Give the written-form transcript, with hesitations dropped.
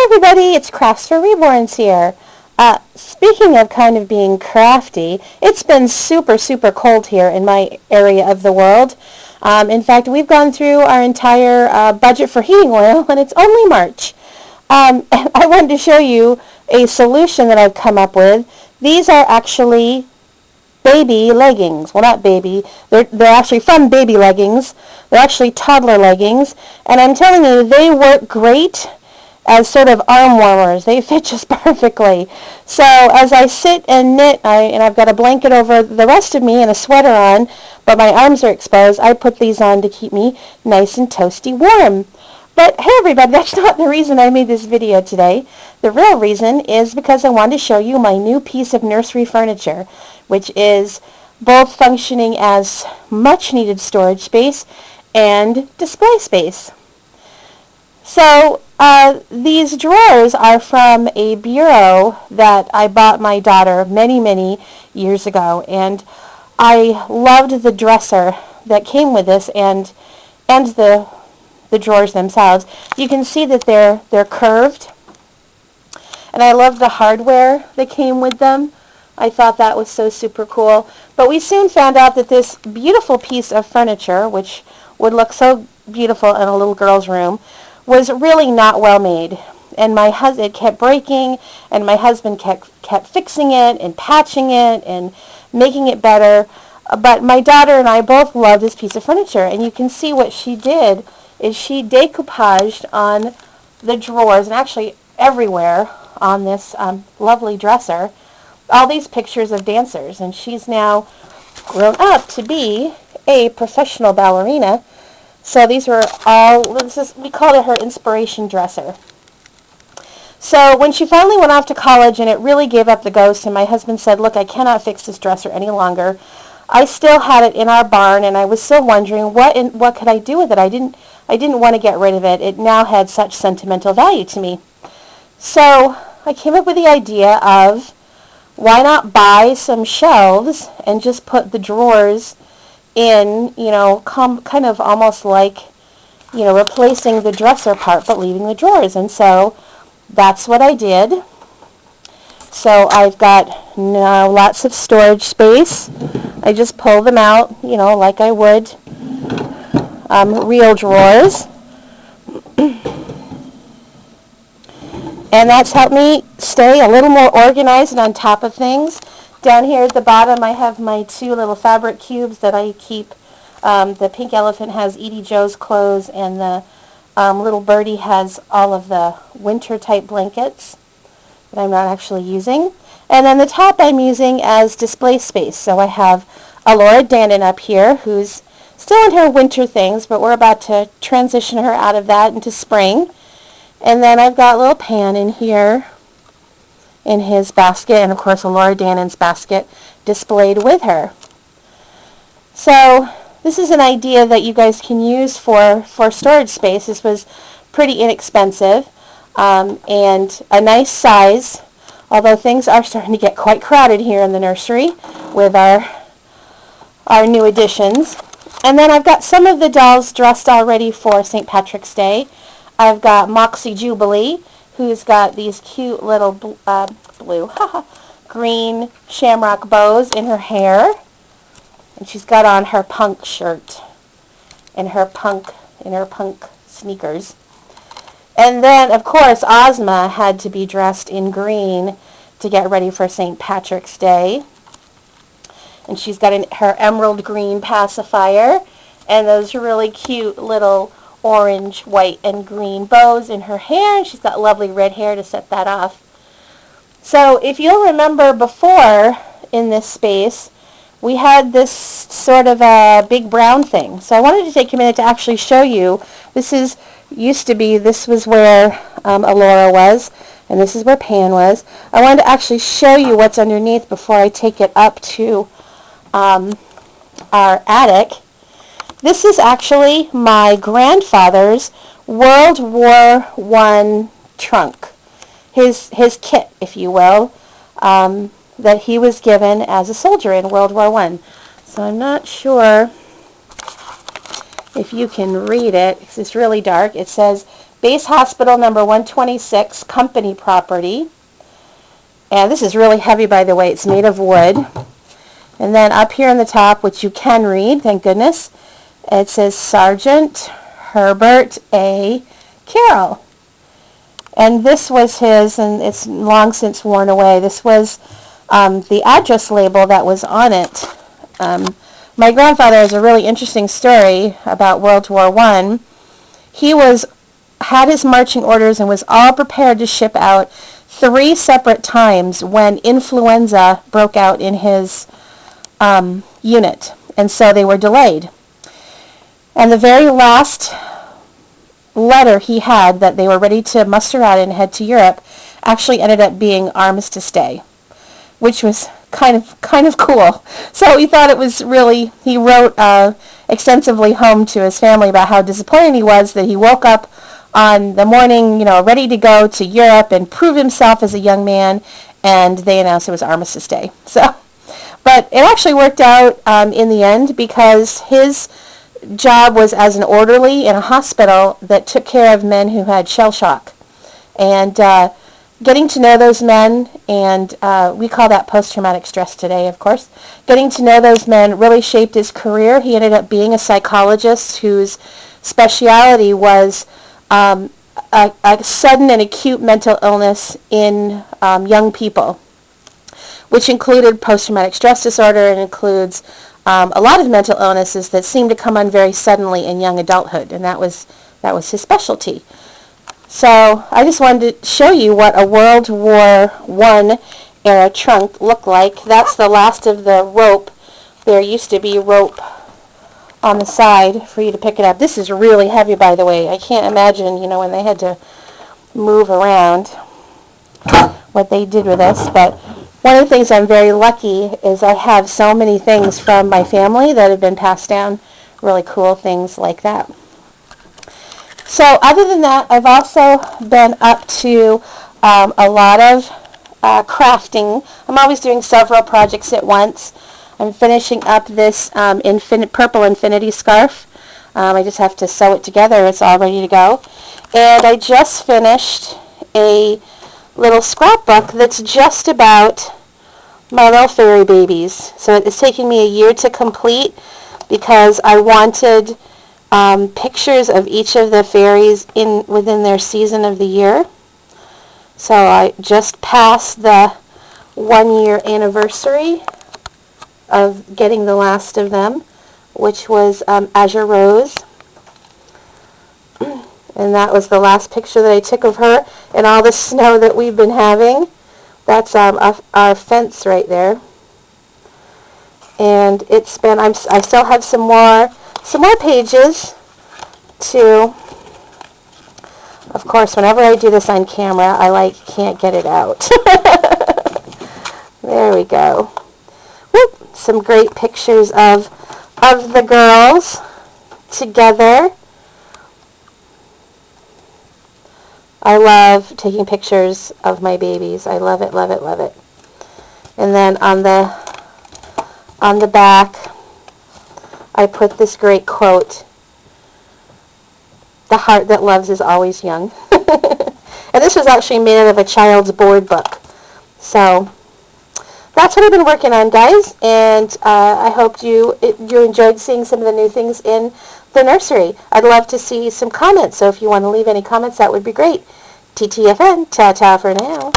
everybody, it's Crafts for Reborns here. Speaking of kind of being crafty, it's been super, super cold here in my area of the world. In fact, we've gone through our entire budget for heating oil, and it's only March. And I wanted to show you a solution that I've come up with. These are actually baby leggings. Well, not baby. They're actually from baby leggings. They're actually toddler leggings. And I'm telling you, they work great as sort of arm warmers. They fit just perfectly. So as I sit and knit, and I've got a blanket over the rest of me and a sweater on, but my arms are exposed, I put these on to keep me nice and toasty warm. But hey everybody, that's not the reason I made this video today. The real reason is because I wanted to show you my new piece of nursery furniture, which is both functioning as much needed storage space and display space. So these drawers are from a bureau that I bought my daughter many, many years ago, and I loved the dresser that came with this and the drawers themselves. You can see that they're curved, and I love the hardware that came with them. I thought that was so super cool. But we soon found out that this beautiful piece of furniture, which would look so beautiful in a little girl's room, was really not well made. And it kept breaking, and my husband kept fixing it and patching it and making it better. But my daughter and I both loved this piece of furniture, and you can see what she did is she decoupaged on the drawers and actually everywhere on this lovely dresser all these pictures of dancers, and she's now grown up to be a professional ballerina. So these were all, we called it her inspiration dresser. So when she finally went off to college and it really gave up the ghost, and my husband said, look, I cannot fix this dresser any longer, I still had it in our barn, and I was still wondering what could I do with it. I didn't want to get rid of it. It now had such sentimental value to me. So I came up with the idea of, why not buy some shelves and just put the drawers in, kind of almost like, replacing the dresser part but leaving the drawers. And so that's what I did. So I've got now lots of storage space. I just pull them out, like I would real drawers. And that's helped me stay a little more organized and on top of things. Down here at the bottom I have my two little fabric cubes that I keep. The pink elephant has Edie Joe's clothes, and the little birdie has all of the winter type blankets that I'm not actually using. And then the top I'm using as display space. So I have Alora Dannon up here, who's still in her winter things, but we're about to transition her out of that into spring. And then I've got a little Pan in here in his basket, and of course Alora Dannon's basket displayed with her. So this is an idea that you guys can use for storage space. This was pretty inexpensive and a nice size, although things are starting to get quite crowded here in the nursery with our new additions. And then I've got some of the dolls dressed already for St. Patrick's Day. I've got Moxie Jubilee, who's got these cute little green shamrock bows in her hair. And she's got on her punk shirt and her punk sneakers. And then, of course, Ozma had to be dressed in green to get ready for St. Patrick's Day. And she's got her emerald green pacifier and those really cute little orange, white, and green bows in her hair, and she's got lovely red hair to set that off. So if you'll remember before in this space, we had this sort of a big brown thing. So I wanted to take a minute to actually show you. This was where Alora was, and this is where Pan was. I wanted to actually show you what's underneath before I take it up to our attic. This is actually my grandfather's World War I trunk, his kit, if you will, that he was given as a soldier in World War I. So I'm not sure if you can read it, because it's really dark. It says, Base Hospital number 126, company property. And this is really heavy, by the way. It's made of wood. And then up here on the top, which you can read, thank goodness, it says Sergeant Herbert A. Carroll. And this was his, and it's long since worn away. This was the address label that was on it. My grandfather has a really interesting story about World War I. He had his marching orders and was all prepared to ship out 3 separate times when influenza broke out in his unit. And so they were delayed. And the very last letter he had that they were ready to muster out and head to Europe actually ended up being Armistice Day, which was kind of cool. So he thought it was really, he wrote extensively home to his family about how disappointed he was that he woke up on the morning, ready to go to Europe and prove himself as a young man, and they announced it was Armistice Day. So, but it actually worked out in the end, because his job was as an orderly in a hospital that took care of men who had shell shock. And getting to know those men, and we call that post-traumatic stress today, of course. Getting to know those men really shaped his career. He ended up being a psychologist whose speciality was a sudden and acute mental illness in young people, which included post-traumatic stress disorder, and includes a lot of mental illnesses that seem to come on very suddenly in young adulthood, and that was his specialty. So I just wanted to show you what a World War I era trunk looked like. That's the last of the rope. There used to be rope on the side for you to pick it up. This is really heavy, by the way. I can't imagine, when they had to move around, what they did with this. But one of the things I'm very lucky is I have so many things from my family that have been passed down, really cool things like that. So other than that, I've also been up to a lot of crafting. I'm always doing several projects at once. I'm finishing up this purple infinity scarf. I just have to sew it together. It's all ready to go. And I just finished a little scrapbook that's just about my little fairy babies. So it's taking me a year to complete, because I wanted pictures of each of the fairies within their season of the year. So I just passed the 1-year anniversary of getting the last of them, which was Azure Rose. And that was the last picture that I took of her and all the snow that we've been having. That's our fence right there. And it's been, I still have some more pages to, of course, whenever I do this on camera, I can't get it out. There we go. Whoop, some great pictures of the girls together. I love taking pictures of my babies. I love it, love it, love it. And then on the back, I put this great quote: "The heart that loves is always young." And this was actually made out of a child's board book. So that's what I've been working on, guys. And I hope you enjoyed seeing some of the new things in the nursery. I'd love to see some comments. So if you want to leave any comments, that would be great. TTFN. Ta-ta for now.